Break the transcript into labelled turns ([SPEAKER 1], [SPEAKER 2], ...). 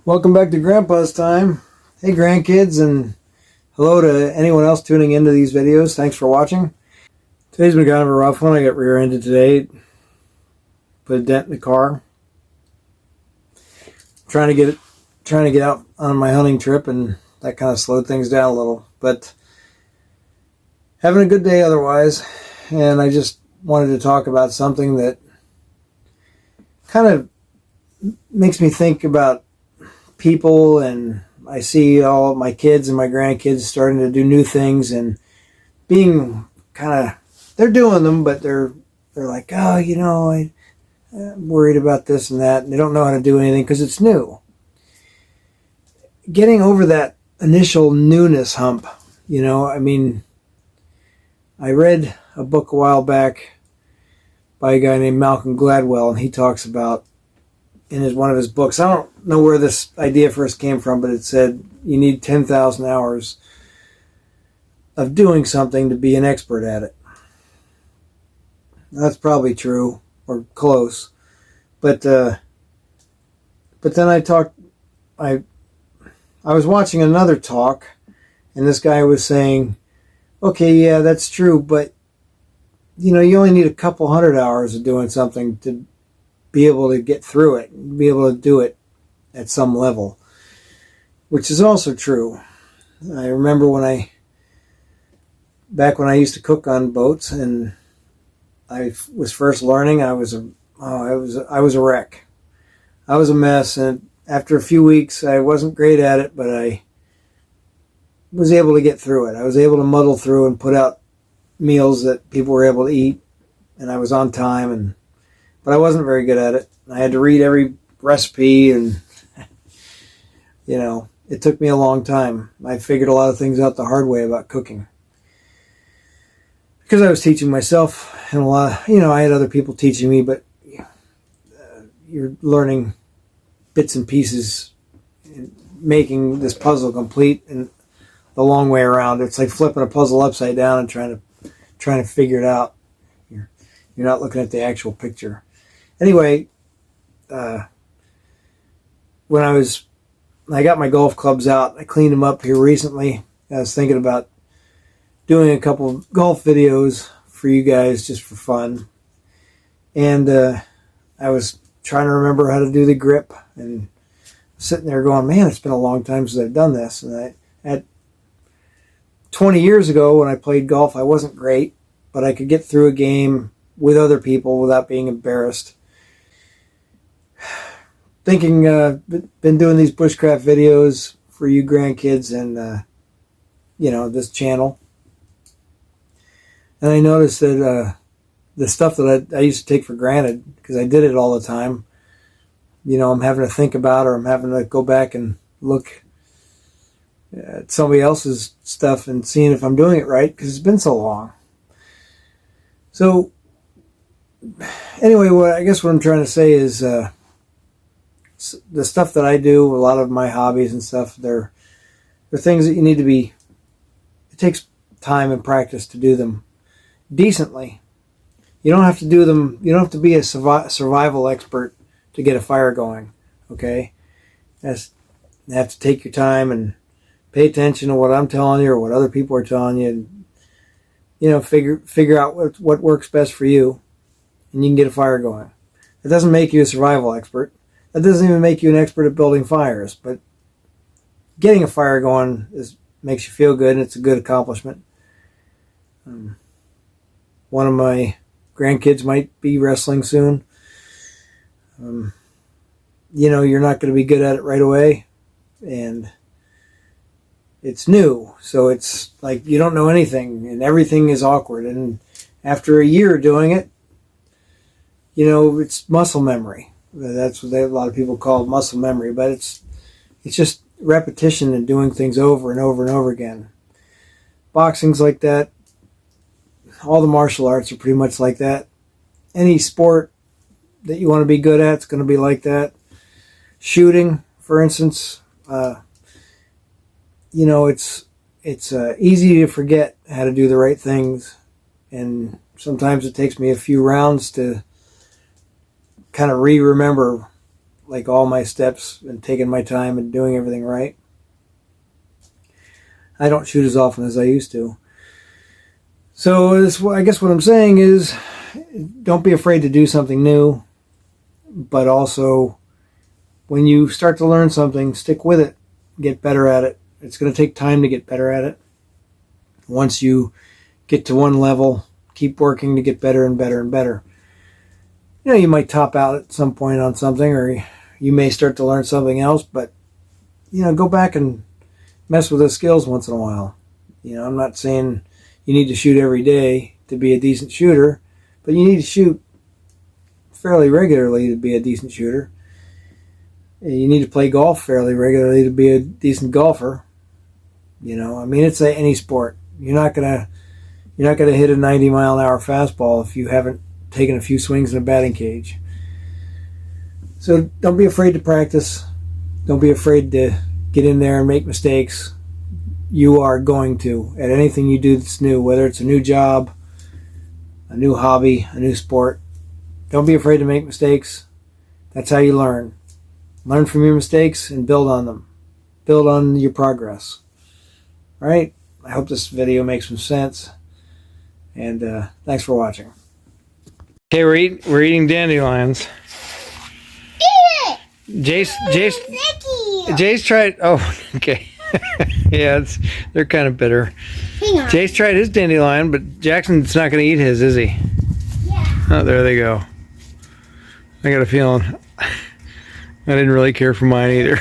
[SPEAKER 1] Welcome back to Grandpa's Time. Hey grandkids, and hello to anyone else tuning into these videos. Thanks for watching. Today's been kind of a rough one. I got rear-ended today. Put a dent in the car. Trying to get out on my hunting trip, and that kind of slowed things down a little. But having a good day otherwise, and I just wanted to talk about something that kind of makes me think about people, and I see all of my kids and my grandkids starting to do new things and being kind of, they're doing them, but they're like, oh, I'm worried about this and that, and they don't know how to do anything because it's new. Getting over that initial newness hump, I read a book a while back by a guy named Malcolm Gladwell, and he talks about in one of his books, I don't know where this idea first came from, but it said you need 10,000 hours of doing something to be an expert at it. That's probably true, or close. But then I was watching another talk, and this guy was saying, okay, yeah, that's true, but you only need a couple hundred hours of doing something to be able to get through it, be able to do it at some level, which is also true. I remember back when I used to cook on boats and I was first learning, I was a wreck. I was a mess, and after a few weeks, I wasn't great at it, but I was able to get through it. I was able to muddle through and put out meals that people were able to eat, and I was on time, but I wasn't very good at it. I had to read every recipe, and it took me a long time. I figured a lot of things out the hard way about cooking because I was teaching myself, and I had other people teaching me, but you're learning bits and pieces and making this puzzle complete and the long way around. It's like flipping a puzzle upside down and trying to figure it out. You're not looking at the actual picture. Anyway, when I got my golf clubs out, I cleaned them up here recently. I was thinking about doing a couple of golf videos for you guys just for fun. And I was trying to remember how to do the grip, and sitting there going, man, it's been a long time since I've done this. And at 20 years ago when I played golf, I wasn't great, but I could get through a game with other people without being embarrassed. Thinking, been doing these bushcraft videos for you grandkids and, this channel. And I noticed that the stuff that I used to take for granted, because I did it all the time, I'm having to think about, or I'm having to go back and look at somebody else's stuff and seeing if I'm doing it right, because it's been so long. So, anyway, what I'm trying to say is the stuff that I do, a lot of my hobbies and stuff, they're things that you need to be, it takes time and practice to do them decently. You don't have to do them, you don't have to be a survival expert to get a fire going, okay? You have to take your time and pay attention to what I'm telling you or what other people are telling you, and, figure out what works best for you, and you can get a fire going. It doesn't make you a survival expert. That doesn't even make you an expert at building fires, but getting a fire going makes you feel good, and it's a good accomplishment. One of my grandkids might be wrestling soon. You're not going to be good at it right away, and it's new, so it's like you don't know anything, and everything is awkward. And after a year doing it, it's muscle memory. That's what a lot of people call muscle memory, but it's just repetition and doing things over and over and over again. Boxing's like that. All the martial arts are pretty much like that. Any sport that you want to be good at, it's going to be like that. Shooting, for instance, it's easy to forget how to do the right things, and sometimes it takes me a few rounds to kind of remember like all my steps and taking my time and doing everything right. I don't shoot as often as I used to. So I guess what I'm saying is, don't be afraid to do something new, but also when you start to learn something, stick with it, get better at it. It's going to take time to get better at it. Once you get to one level, keep working to get better and better and better. You know, you might top out at some point on something, or you may start to learn something else, but, you know, go back and mess with those skills once in a while. You know, I'm not saying you need to shoot every day to be a decent shooter, but you need to shoot fairly regularly to be a decent shooter. You need to play golf fairly regularly to be a decent golfer. You know, I mean, it's any sport. You're not gonna hit a 90-mile-an-hour fastball if you haven't taken a few swings in a batting cage. So don't be afraid to practice. Don't be afraid to get in there and make mistakes. You are going to, at anything you do that's new, whether it's a new job, a new hobby, a new sport. Don't be afraid to make mistakes. That's how you learn. Learn from your mistakes and build on them. Build on your progress. All right? I hope this video makes some sense. And thanks for watching. Okay, we're eating dandelions.
[SPEAKER 2] Eat it!
[SPEAKER 1] Jace tried. Oh, okay. Yeah, they're kind of bitter.
[SPEAKER 2] Hang on.
[SPEAKER 1] Jace tried his dandelion, but Jackson's not going to eat his, is he?
[SPEAKER 2] Yeah.
[SPEAKER 1] Oh, there they go. I got a feeling I didn't really care for mine either.